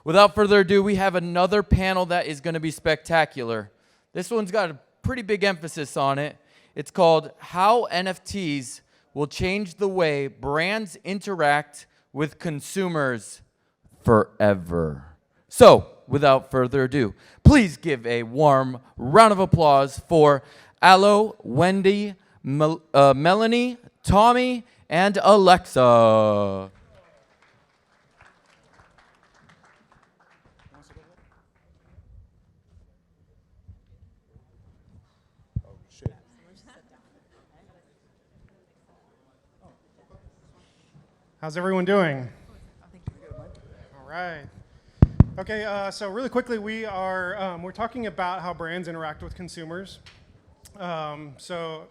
Without further ado, we have another panel that is going to be spectacular. This one's got a pretty big emphasis on it. It's called How NFTs Will Change the Way Brands Interact with Consumers Forever. So, without further ado, please give a warm round of applause for Allo, Wendy, Melanie, Tommy, and Alexa. How's everyone doing? All right. Okay, so really quickly, we're talking about how brands interact with consumers. So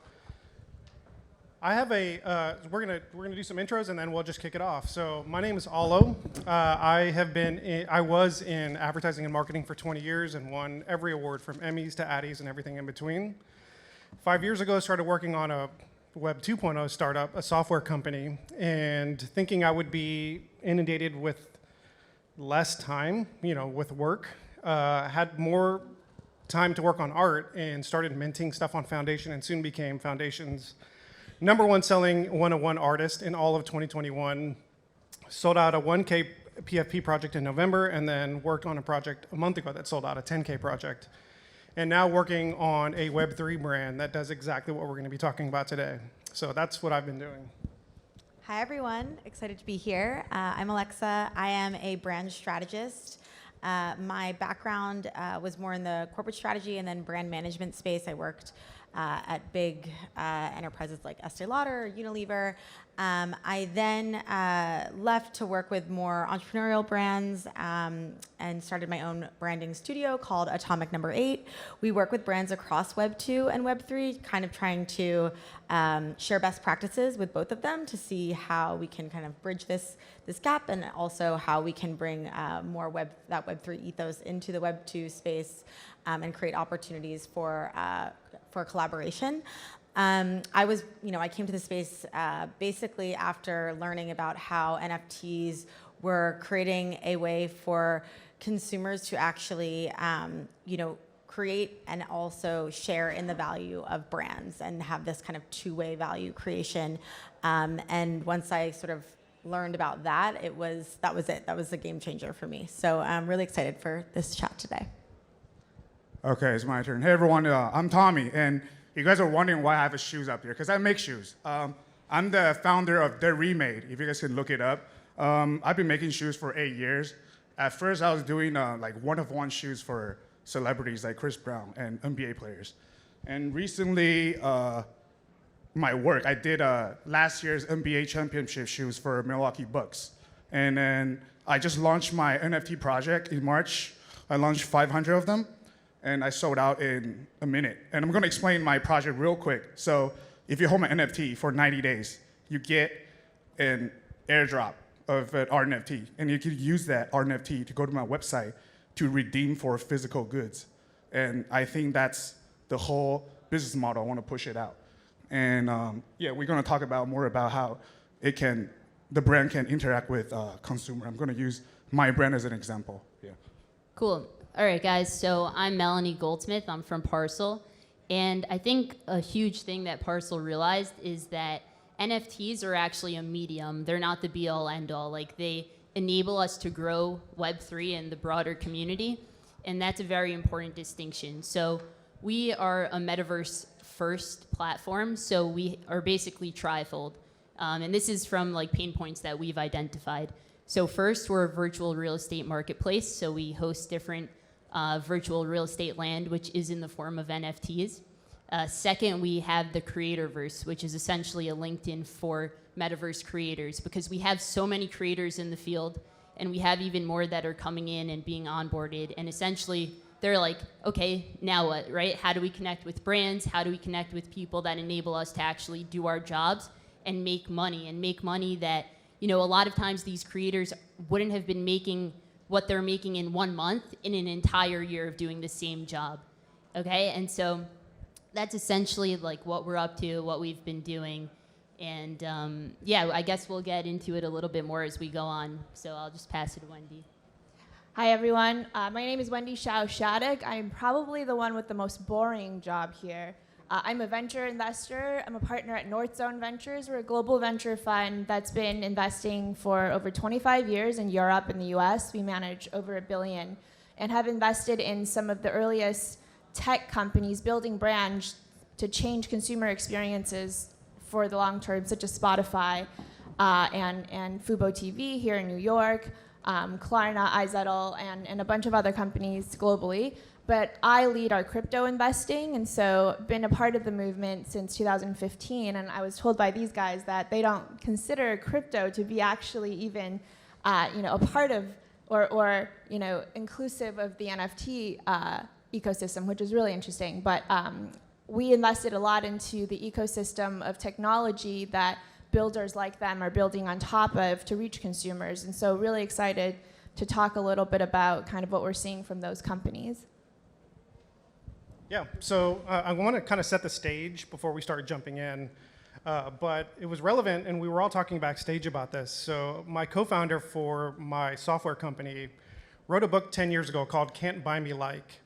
I have we're gonna do some intros and then we'll just kick it off. So my name is Allo. I was in advertising and marketing for 20 years and won every award from Emmys to Addies and everything in between. 5 years ago, I started working on a Web 2.0 startup, a software company, and thinking I would be inundated with less time, with work, had more time to work on art and started minting stuff on Foundation and soon became Foundation's #1 selling one-on-one artist in all of 2021. Sold out a 1K PFP project in November and then worked on a project a month ago that sold out a 10K project. And now working on a Web3 brand that does exactly what we're going to be talking about today. So that's what I've been doing. Hi, everyone. Excited to be here. I'm Alexa. I am a brand strategist. My background was more in the corporate strategy and then brand management space. I worked at big enterprises like Estee Lauder, Unilever. I then left to work with more entrepreneurial brands and started my own branding studio called Atomic No. 8. We work with brands across Web 2 and Web 3, kind of trying to share best practices with both of them to see how we can kind of bridge this gap and also how we can bring more that Web 3 ethos into the Web 2 space and create opportunities for collaboration. I came to the space basically after learning about how NFTs were creating a way for consumers to actually, create and also share in the value of brands and have this kind of two-way value creation. And once I sort of learned about that, that was it. That was a game changer for me. So I'm really excited for this chat today. Okay, it's my turn. Hey everyone, I'm Tommy, and you guys are wondering why I have shoes up here, because I make shoes. I'm the founder of The Remade, if you guys can look it up. I've been making shoes for 8 years. At first, I was doing like one-of-one shoes for celebrities like Chris Brown and NBA players. And recently, I did last year's NBA championship shoes for Milwaukee Bucks. And then I just launched my NFT project in March. I launched 500 of them. And I sold out in a minute. And I'm gonna explain my project real quick. So if you hold my NFT for 90 days, you get an airdrop of an art NFT. And you can use that art NFT to go to my website to redeem for physical goods. And I think that's the whole business model. I wanna push it out. And we're gonna talk more about how the brand can interact with consumer. I'm gonna use my brand as an example. Yeah. Cool. All right, guys, so I'm Melanie Goldsmith. I'm from Parcel. And I think a huge thing that Parcel realized is that NFTs are actually a medium. They're not the be-all, end-all. Like, they enable us to grow Web3 and the broader community, and that's a very important distinction. So we are a metaverse-first platform, so we are basically trifold. And this is from like pain points that we've identified. So first, we're a virtual real estate marketplace, so we host different virtual real estate land, which is in the form of NFTs. Second, we have the Creatorverse, which is essentially a LinkedIn for metaverse creators, because we have so many creators in the field, and we have even more that are coming in and being onboarded. And essentially, they're like, okay, now what, right? How do we connect with brands? How do we connect with people that enable us to actually do our jobs and make money that, a lot of times these creators wouldn't have been making what they're making in 1 month in an entire year of doing the same job, okay? And so that's essentially like what we're up to, what we've been doing. And I guess we'll get into it a little bit more as we go on. So I'll just pass it to Wendy. Hi, everyone. My name is Wendy Schadeck. I'm probably the one with the most boring job here. I'm a venture investor. I'm a partner at North Zone Ventures. We're a global venture fund that's been investing for over 25 years in Europe and the US. We manage over $1 billion and have invested in some of the earliest tech companies building brands to change consumer experiences for the long term, such as Spotify and Fubo TV here in New York, Klarna, iZettle, and a bunch of other companies globally. But I lead our crypto investing, and so been a part of the movement since 2015. And I was told by these guys that they don't consider crypto to be actually even, a part of or inclusive of the NFT ecosystem, which is really interesting. But we invested a lot into the ecosystem of technology that builders like them are building on top of to reach consumers. And so really excited to talk a little bit about kind of what we're seeing from those companies. Yeah, so I want to kind of set the stage before we start jumping in, but it was relevant, and we were all talking backstage about this. So my co-founder for my software company wrote a book 10 years ago called Can't Buy Me Like.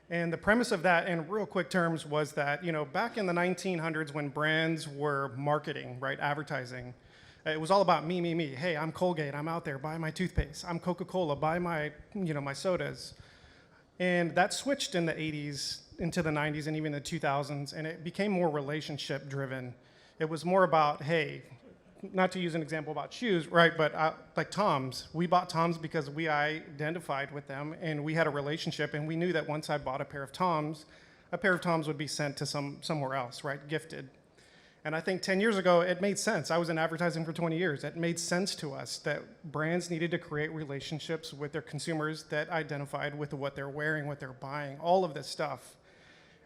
And the premise of that, in real quick terms, was that, back in the 1900s when brands were marketing, right, advertising, it was all about me, me, me. Hey, I'm Colgate, I'm out there, buy my toothpaste. I'm Coca-Cola, buy my, my sodas. And that switched in the 80s into the 90s and even the 2000s, and it became more relationship driven. It was more about, hey, not to use an example about shoes, right, but like Tom's. We bought Tom's because we identified with them, and we had a relationship, and we knew that once I bought a pair of Tom's would be sent to somewhere else, right, gifted. And I think 10 years ago, it made sense. I was in advertising for 20 years. It made sense to us that brands needed to create relationships with their consumers that identified with what they're wearing, what they're buying, all of this stuff.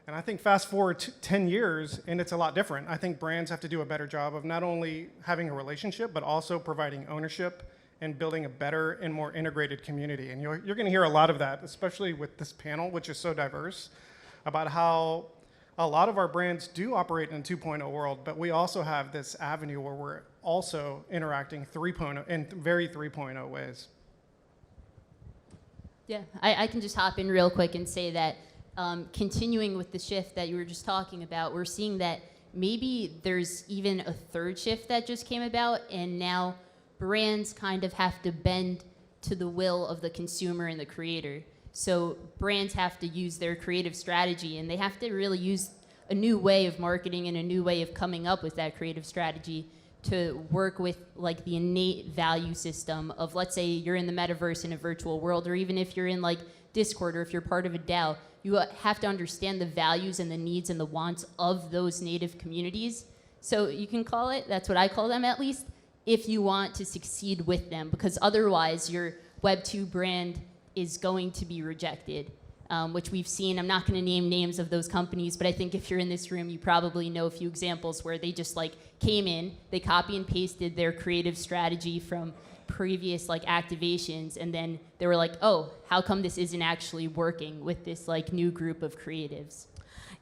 And I think fast forward to 10 years, and it's a lot different. I think brands have to do a better job of not only having a relationship, but also providing ownership and building a better and more integrated community. And you're going to hear a lot of that, especially with this panel, which is so diverse, about how a lot of our brands do operate in a 2.0 world, but we also have this avenue where we're also interacting 3.0 in very 3.0 ways. Yeah, I can just hop in real quick and say that continuing with the shift that you were just talking about, we're seeing that maybe there's even a third shift that just came about, and now brands kind of have to bend to the will of the consumer and the creator. So brands have to use their creative strategy, and they have to really use a new way of marketing and a new way of coming up with that creative strategy to work with like the innate value system of, let's say you're in the metaverse in a virtual world, or even if you're in like Discord, or if you're part of a DAO, you have to understand the values and the needs and the wants of those native communities. So you can call it, that's what I call them at least, if you want to succeed with them, because otherwise your Web2 brand is going to be rejected, which we've seen. I'm not going to name names of those companies, but I think if you're in this room, you probably know a few examples where they just like came in, they copy and pasted their creative strategy from previous like activations, and then they were like, oh, how come this isn't actually working with this like new group of creatives?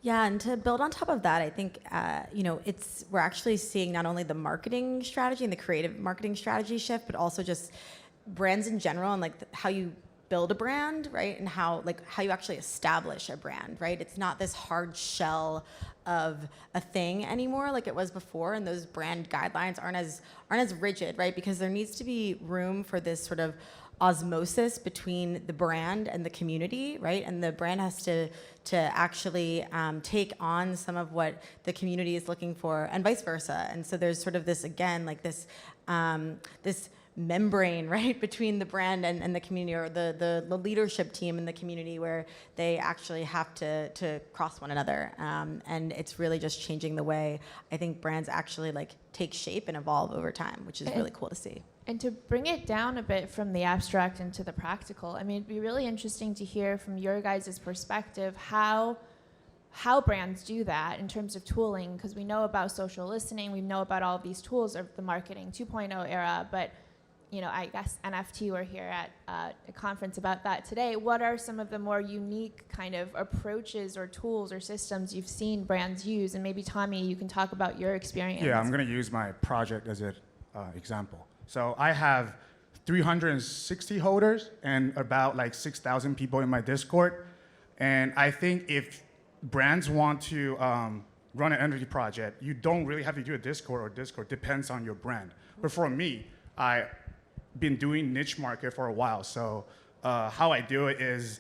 Yeah, and to build on top of that, I think we're actually seeing not only the marketing strategy and the creative marketing strategy shift, but also just brands in general and like how you build a brand, right? And how you actually establish a brand, right? It's not this hard shell of a thing anymore like it was before, and those brand guidelines aren't as rigid, right? Because there needs to be room for this sort of osmosis between the brand and the community, right? And the brand has to actually take on some of what the community is looking for, and vice versa. And so there's sort of this, again, like this membrane, right, between the brand and the community, or the leadership team in the community, where they actually have to cross one another. And it's really just changing the way I think brands actually like take shape and evolve over time, which is really cool to see. And to bring it down a bit from the abstract into the practical, I mean, it'd be really interesting to hear from your guys' perspective how brands do that in terms of tooling, because we know about social listening, we know about all of these tools of the marketing 2.0 era, but I guess NFT, we're here at a conference about that today. What are some of the more unique kind of approaches or tools or systems you've seen brands use? And maybe Tommy, you can talk about your experience. Yeah, I'm going to use my project as an example. So I have 360 holders and about like 6,000 people in my Discord. And I think if brands want to run an NFT project, you don't really have to do a Discord or Discord. Depends on your brand. But for me, I've been doing niche market for a while. So how I do it is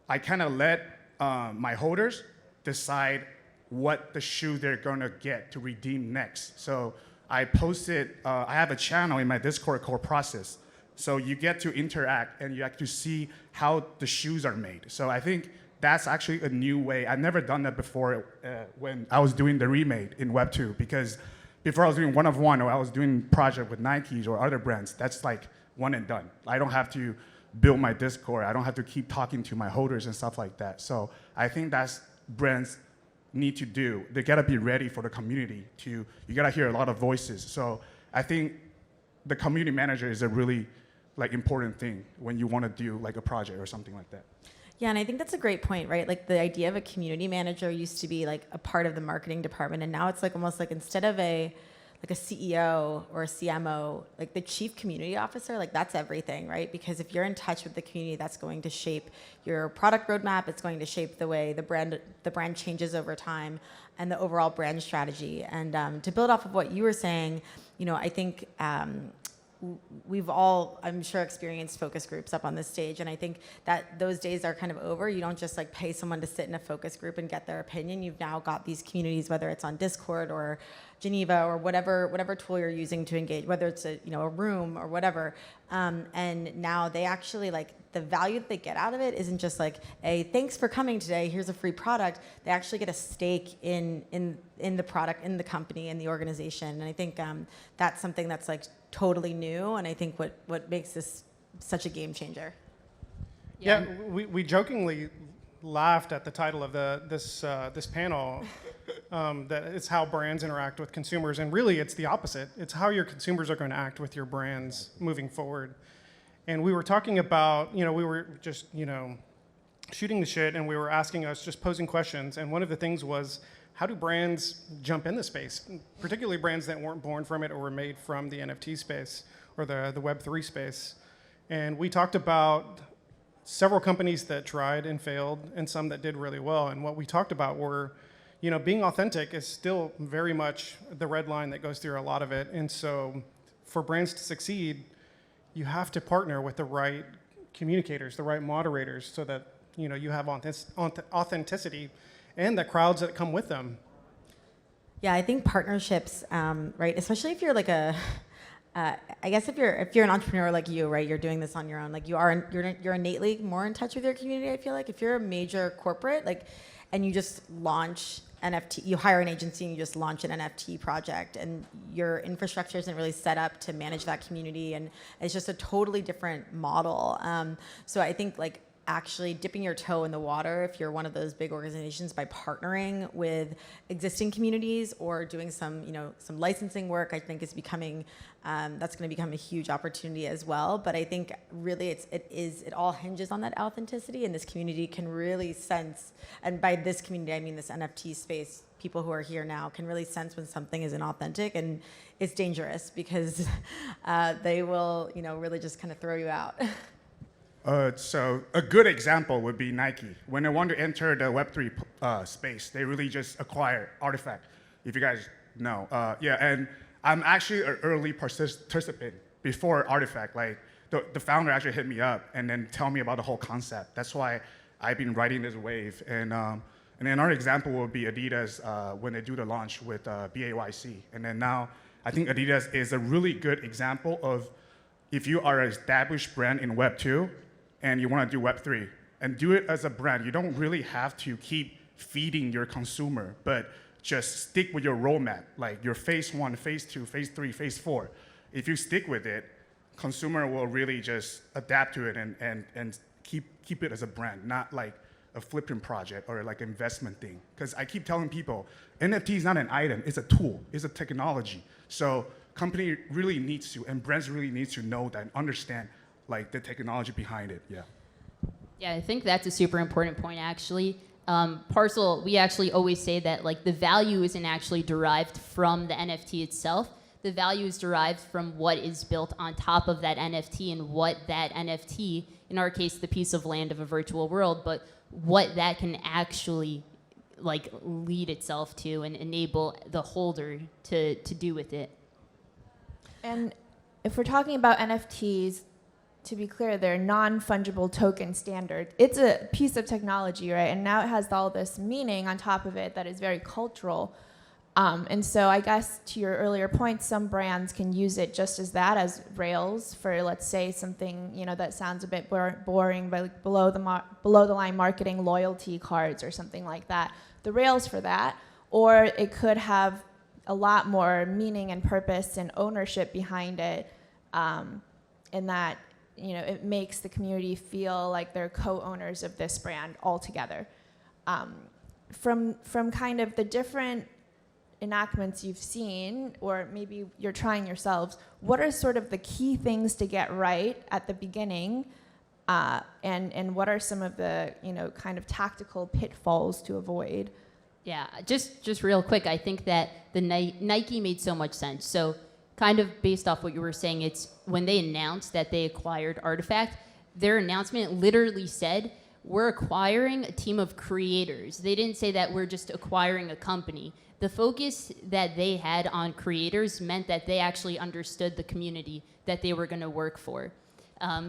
I kind of let my holders decide what the shoe they're gonna get to redeem next. So I posted, I have a channel in my Discord called Process. So you get to interact and you actually see how the shoes are made. So I think that's actually a new way. I've never done that before when I was doing the remade in Web 2, because before I was doing one-of-one or I was doing project with Nikes or other brands, that's like one and done. I don't have to build my Discord. I don't have to keep talking to my holders and stuff like that. So I think that's brands need to do. They gotta be ready for the community you gotta hear a lot of voices. So I think the community manager is a really like important thing when you wanna do like a project or something like that. Yeah, and I think that's a great point, right? Like the idea of a community manager used to be like a part of the marketing department, and now it's like almost like instead of a CEO or a CMO, like the chief community officer, like that's everything, right? Because if you're in touch with the community, that's going to shape your product roadmap. It's going to shape the way the brand changes over time and the overall brand strategy. And to build off of what you were saying, you know, I think we've all, I'm sure, experienced focus groups up on this stage, and I think that those days are kind of over. You don't just like pay someone to sit in a focus group and get their opinion. You've now got these communities, whether it's on Discord or Geneva or whatever tool you're using to engage, whether it's a room or whatever, and now they actually like the value that they get out of it isn't just like a thanks for coming today, here's a free product. They actually get a stake in the product, in the company, in the organization, and I think that's something that's like totally new, and I think what makes this such a game changer. Yeah, we jokingly laughed at the title of this panel, that it's how brands interact with consumers, and really it's the opposite. It's how your consumers are going to act with your brands moving forward. And we were talking about, we were just, shooting the shit, and we were asking us, just posing questions, and one of the things was, how do brands jump in the space, particularly brands that weren't born from it or were made from the NFT space or the Web3 space? And we talked about several companies that tried and failed and some that did really well. And what we talked about were, being authentic is still very much the red line that goes through a lot of it. And so for brands to succeed, you have to partner with the right communicators, the right moderators, so that you have authenticity and the crowds that come with them. Yeah, I think partnerships, right? Especially if you're like I guess if you're an entrepreneur like you, right? You're doing this on your own. Like you're innately more in touch with your community. I feel like if you're a major corporate, and you just launch NFT, you hire an agency and you just launch an NFT project, and your infrastructure isn't really set up to manage that community, and it's just a totally different model. So I think actually dipping your toe in the water if you're one of those big organizations by partnering with existing communities or doing some licensing work, I think is becoming that's going to become a huge opportunity as well. But I think really it all hinges on that authenticity, and this community can really sense, and by this community I mean this NFT space, people who are here now can really sense when something isn't authentic, and it's dangerous because they will really just kind of throw you out. So a good example would be Nike. When they want to enter the Web3 space, they really just acquire Artifact, if you guys know. And I'm actually an early participant before Artifact. The founder actually hit me up and then tell me about the whole concept. That's why I've been riding this wave. And another example would be Adidas when they do the launch with BAYC. And then now I think Adidas is a really good example of if you are an established brand in Web 2, and you want to do Web3, and do it as a brand. You don't really have to keep feeding your consumer, but just stick with your roadmap, like your phase 1, phase 2, phase 3, phase 4. If you stick with it, consumer will really just adapt to it and keep it as a brand, not like a flipping project or like investment thing. Because I keep telling people, NFT is not an item, it's a tool, it's a technology. So company really needs to, and brands really need to know that and understand the technology behind it. Yeah, I think that's a super important point, actually. Parcel, we actually always say that the value isn't actually derived from the NFT itself. The value is derived from what is built on top of that NFT and what that NFT, in our case, the piece of land of a virtual world, but what that can actually like lead itself to and enable the holder to do with it. And if we're talking about NFTs, to be clear, they're non-fungible token standard. It's a piece of technology, right? And now it has all this meaning on top of it that is very cultural. And so I guess to your earlier point, some brands can use it just as that, as rails for, let's say, something that sounds a bit boring, but like below the line marketing, loyalty cards or something like that. The rails for that, or it could have a lot more meaning and purpose and ownership behind it, in that it makes the community feel like they're co-owners of this brand altogether. From kind of the different enactments you've seen, or maybe you're trying yourselves, what are sort of the key things to get right at the beginning, and what are some of the kind of tactical pitfalls to avoid? Yeah, just real quick, I think that the Nike made so much sense. So kind of based off what you were saying, it's when they announced that they acquired Artifact, their announcement literally said, we're acquiring a team of creators. They didn't say that we're just acquiring a company. The focus that they had on creators meant that they actually understood the community that they were going to work for.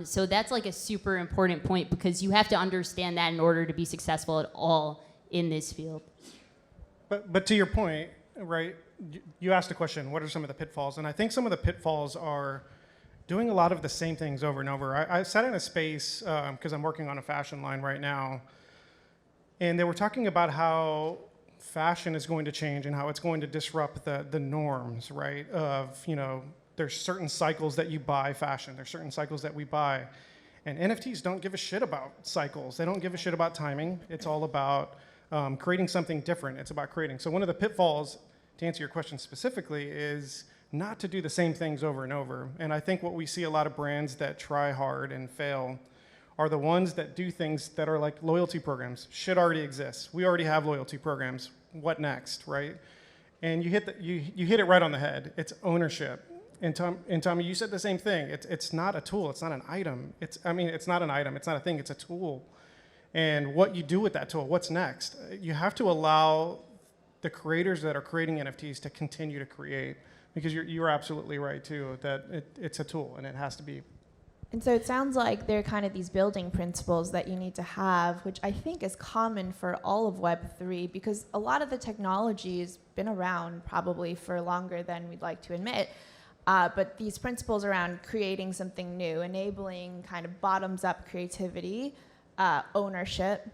So that's like a super important point, because you have to understand that in order to be successful at all in this field. But to your point, right, you asked a question, what are some of the pitfalls? And I think some of the pitfalls are doing a lot of the same things over and over. I sat in a space, because I'm working on a fashion line right now, and they were talking about how fashion is going to change and how it's going to disrupt the norms, right? Of, there's certain cycles that you buy fashion, there's certain cycles that we buy. And NFTs don't give a shit about cycles. They don't give a shit about timing. It's all about creating something different. It's about creating. So one of the pitfalls, to answer your question specifically, is not to do the same things over and over. And I think what we see a lot of brands that try hard and fail are the ones that do things that are like loyalty programs. Shit already exists. We already have loyalty programs. What next, right? And you hit it right on the head. It's ownership. And Tommy, you said the same thing. It's not a tool. It's not an item. It's not an item. It's not a thing. It's a tool. And what you do with that tool, what's next? You have to allow the creators that are creating NFTs to continue to create, because you're absolutely right too, that it's a tool and it has to be. And so it sounds like there are kind of these building principles that you need to have, which I think is common for all of Web3, because a lot of the technology has been around probably for longer than we'd like to admit. But these principles around creating something new, enabling kind of bottoms-up creativity, ownership,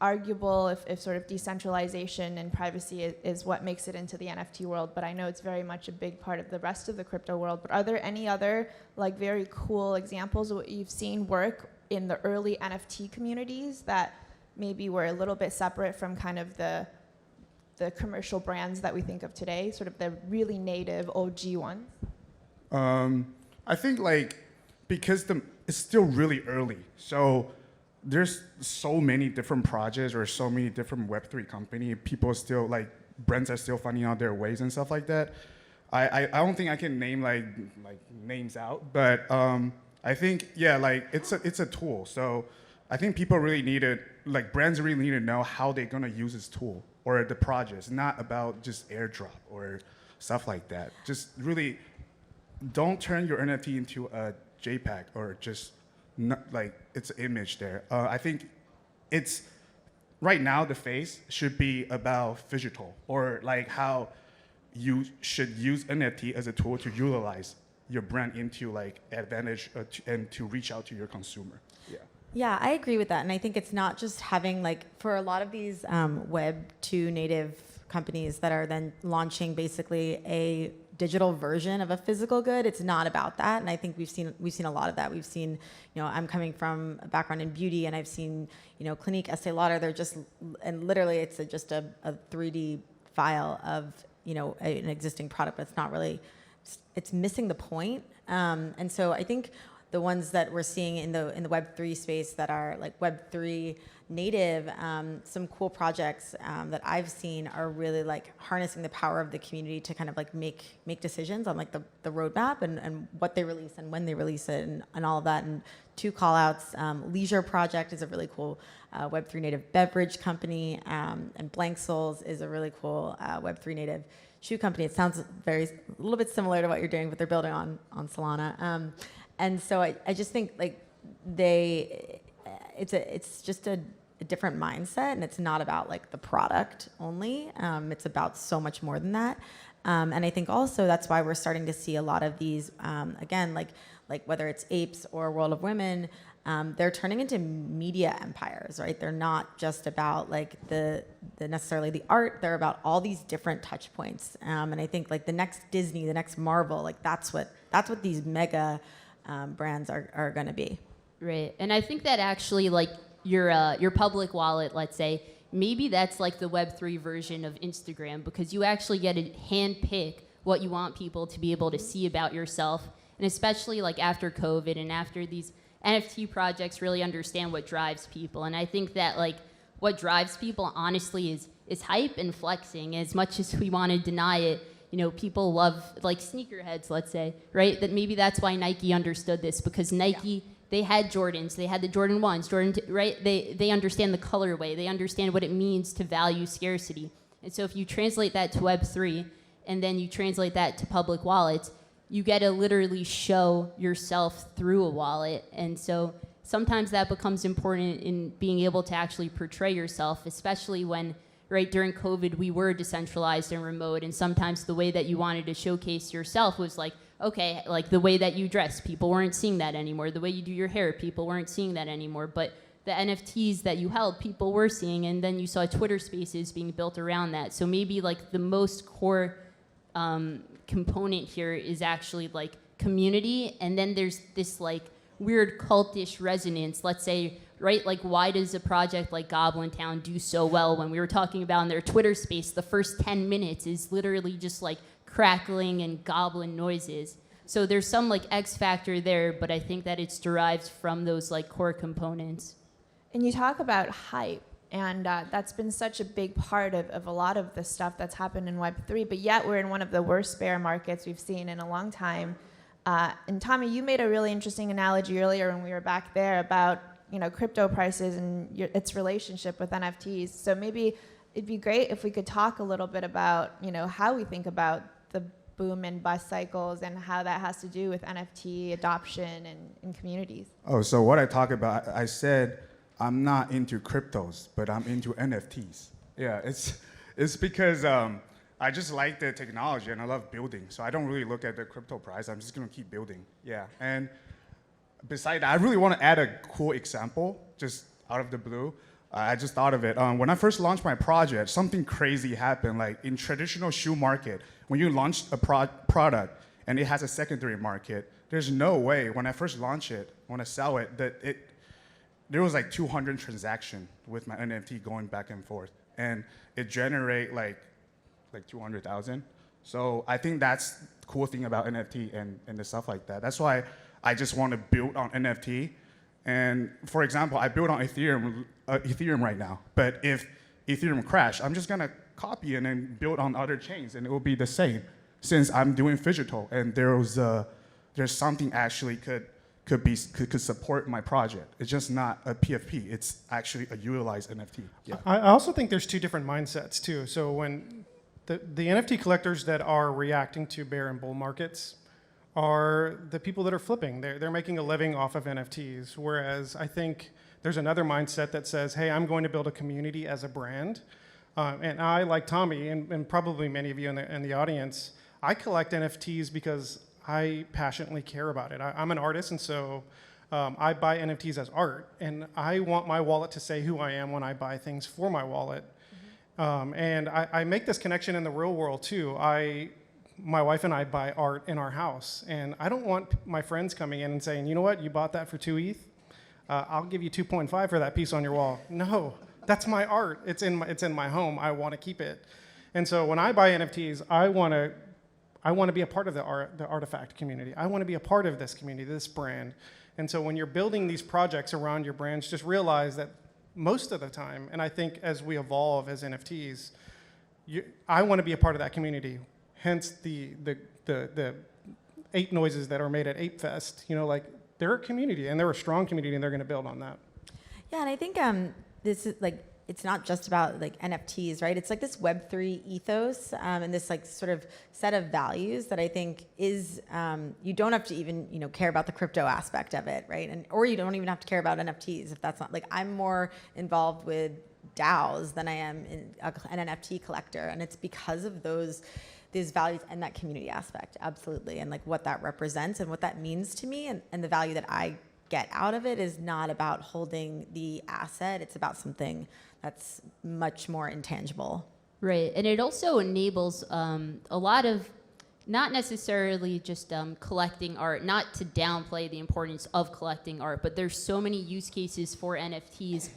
arguable if sort of decentralization and privacy is what makes it into the NFT world, but I know it's very much a big part of the rest of the crypto world. But are there any other like very cool examples of what you've seen work in the early NFT communities that maybe were a little bit separate from kind of the commercial brands that we think of today, sort of the really native OG ones? I think because it's still really early, so there's so many different projects or so many different Web3 companies. People still brands are still finding out their ways and stuff like that. I don't think I can name like names out, but I think it's a tool. So I think people really need it. Brands really need to know how they're gonna use this tool or the projects. Not about just airdrop or stuff like that. Just really don't turn your NFT into a JPEG or just it's an image there. I think it's right now the face should be about phygital, or how you should use NFT as a tool to utilize your brand into advantage and to reach out to your consumer. Yeah, I agree with that. And I think it's not just having for a lot of these Web 2 native companies that are then launching basically a digital version of a physical good, it's not about that. And I think we've seen a lot of that. We've seen, I'm coming from a background in beauty, and I've seen, Clinique, Estee Lauder, they're just, and literally it's just a 3D file of, an existing product, but it's not really, it's missing the point. And so I think the ones that we're seeing in the Web3 space that are like Web3 native, some cool projects that I've seen are really like harnessing the power of the community to kind of like make decisions on like the roadmap and what they release and when they release it and all of that. And two call outs, Leisure Project is a really cool Web3 native beverage company, and Blank Souls is a really cool Web3 native shoe company. It sounds a little bit similar to what you're doing, but they're building on Solana. And so I just think like it's just a different mindset, and it's not about like the product only. It's about so much more than that. And I think also that's why we're starting to see a lot of these, again, like whether it's Apes or World of Women, they're turning into media empires, right? They're not just about like the necessarily the art. They're about all these different touch points. And I think like the next Disney, the next Marvel, like that's what these mega brands are going to be. Right, and I think that actually, like your public wallet, let's say, maybe that's like the Web3 version of Instagram, because you actually get to handpick what you want people to be able to see about yourself, and especially like after COVID and after these NFT projects really understand what drives people, and I think that like what drives people honestly is hype and flexing. As much as we want to deny it, you know, people love like sneakerheads, let's say, right? That maybe that's why Nike understood this, because Nike. Yeah. They had Jordans, they had the Jordan 1s, Jordan 2, right? They understand the colorway, they understand what it means to value scarcity. And so if you translate that to Web3, and then you translate that to public wallets, you get to literally show yourself through a wallet. And so sometimes that becomes important in being able to actually portray yourself, especially when, right, during COVID, we were decentralized and remote, and sometimes the way that you wanted to showcase yourself was like, okay, like the way that you dress, people weren't seeing that anymore. The way you do your hair, people weren't seeing that anymore. But the NFTs that you held, people were seeing, and then you saw Twitter Spaces being built around that. So maybe like the most core component here is actually like community, and then there's this like weird cultish resonance. Let's say, right, like why does a project like Goblin Town do so well? When we were talking about in their Twitter Space, the first 10 minutes is literally just like crackling and goblin noises. So there's some like X factor there, but I think that it's derived from those like core components. And you talk about hype, and that's been such a big part of a lot of the stuff that's happened in Web3, but yet we're in one of the worst bear markets we've seen in a long time. And Tommy, you made a really interesting analogy earlier when we were back there about, you know, crypto prices and its relationship with NFTs. So maybe it'd be great if we could talk a little bit about, you know, how we think about the boom and bust cycles and how that has to do with NFT adoption and communities. Oh, so what I talk about, I said I'm not into cryptos, but I'm into NFTs. Yeah, it's because I just like the technology and I love building. So I don't really look at the crypto price. I'm just gonna keep building. Yeah, and besides that, I really want to add a cool example, just out of the blue. I just thought of it. When I first launched my project, something crazy happened. Like in traditional shoe market, when you launch a product and it has a secondary market, there's no way when I first launch it, when I sell it, there was like 200 transactions with my NFT going back and forth, and it generate like 200,000. So I think that's the cool thing about NFT and the stuff like that. That's why I just want to build on NFT. And for example, I build on Ethereum right now. But if Ethereum crash, I'm just gonna copy and then build on other chains, and it will be the same. Since I'm doing phygital, and there's something actually could support my project. It's just not a PFP. It's actually a utilized NFT. Yeah. I also think there's two different mindsets too. So when the NFT collectors that are reacting to bear and bull markets are the people that are flipping. They're making a living off of NFTs, whereas I think there's another mindset that says, hey, I'm going to build a community as a brand. And I, like Tommy, and probably many of you in the audience, I collect NFTs because I passionately care about it. I'm an artist, and so I buy NFTs as art, and I want my wallet to say who I am when I buy things for my wallet. And I make this connection in the real world too. My wife and I buy art in our house, and I don't want my friends coming in and saying, you know what, you bought that for 2 ETH? I'll give you 2.5 for that piece on your wall. No, that's my art. It's in my home. I want to keep it. And so when I buy NFTs, I want to be a part of the artifact community. I want to be a part of this community, this brand. And so when you're building these projects around your brands, just realize that most of the time, and I think as we evolve as NFTs, I want to be a part of that community. Hence the 8 noises that are made at Ape Fest. You know, like they're a community and they're a strong community and they're going to build on that. Yeah, and I think this is like, it's not just about like NFTs, right? It's like this Web3 ethos and this like sort of set of values that I think is, you don't have to even, you know, care about the crypto aspect of it, right? And or you don't even have to care about NFTs if that's not, like I'm more involved with DAOs than I am in an NFT collector. And it's because of these values and that community aspect, absolutely. And like what that represents and what that means to me and the value that I get out of it is not about holding the asset. It's about something that's much more intangible. Right, and it also enables a lot of, not necessarily just collecting art, not to downplay the importance of collecting art, but there's so many use cases for NFTs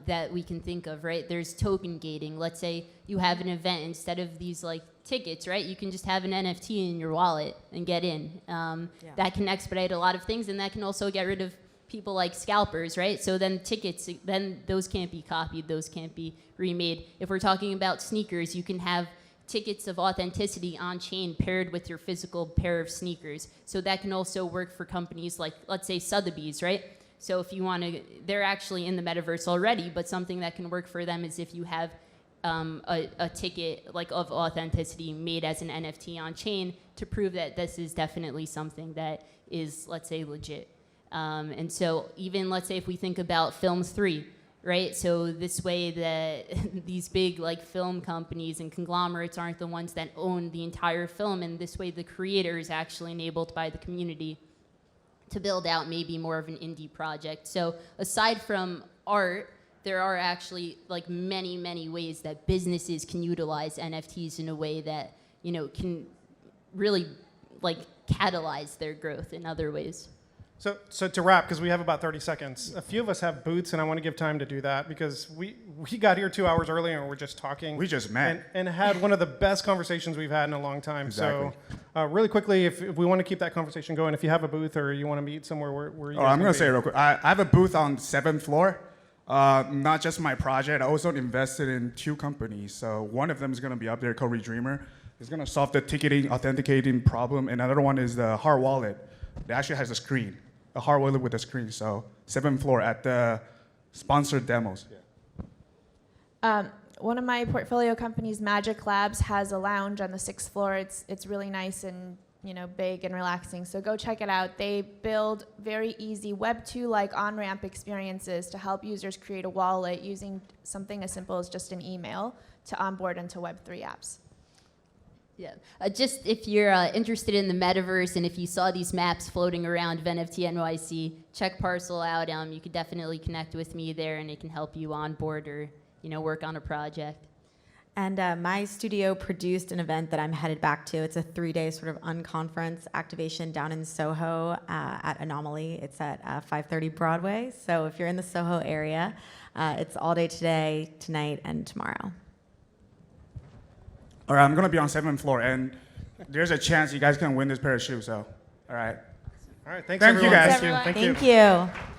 that we can think of, right? There's token gating. Let's say you have an event, instead of these like tickets, right? You can just have an NFT in your wallet and get in. That can expedite a lot of things, and that can also get rid of people like scalpers, right? So then tickets, then those can't be copied, those can't be remade. If we're talking about sneakers, you can have tickets of authenticity on chain paired with your physical pair of sneakers. So that can also work for companies like, let's say, Sotheby's, right? So if you want to, they're actually in the metaverse already, but something that can work for them is if you have a ticket like of authenticity made as an NFT on chain to prove that this is definitely something that is, let's say, legit. And so even, let's say, if we think about Film 3, right? So this way that these big like film companies and conglomerates aren't the ones that own the entire film, and this way the creator is actually enabled by the community to build out maybe more of an indie project. So aside from art, there are actually like many, many ways that businesses can utilize NFTs in a way that, you know, can really like catalyze their growth in other ways. So to wrap, because we have about 30 seconds, a few of us have booths, and I want to give time to do that because we got here 2 hours early and we're just talking. We just met. And had one of the best conversations we've had in a long time. Exactly. So really quickly, if we want to keep that conversation going, if you have a booth or you want to meet somewhere where you guys I'm going to be. say real quick. I have a booth on 7th floor. Not just my project. I also invested in 2 companies. So one of them is going to be up there called Redreamer. It's going to solve the ticketing, authenticating problem. And another one is the hard wallet. It actually has a screen. A hard wallet with a screen. So 7th floor at the sponsored demos. One of my portfolio companies, Magic Labs, has a lounge on the 6th floor. It's really nice and, you know, big and relaxing. So go check it out. They build very easy Web 2-like on-ramp experiences to help users create a wallet using something as simple as just an email to onboard into Web 3 apps. Yeah, just if you're interested in the metaverse and if you saw these maps floating around of NFT.NYC, check Parcel out. You could definitely connect with me there, and it can help you onboard or, you know, work on a project. And my studio produced an event that I'm headed back to. It's a 3-day sort of unconference activation down in Soho at Anomaly. It's at 530 Broadway. So if you're in the Soho area, it's all day today, tonight, and tomorrow. All right, I'm going to be on 7th floor, and there's a chance you guys can win this pair of shoes. So, all right. All right, thanks Thank you, everyone. guys. Thank you. Thank you.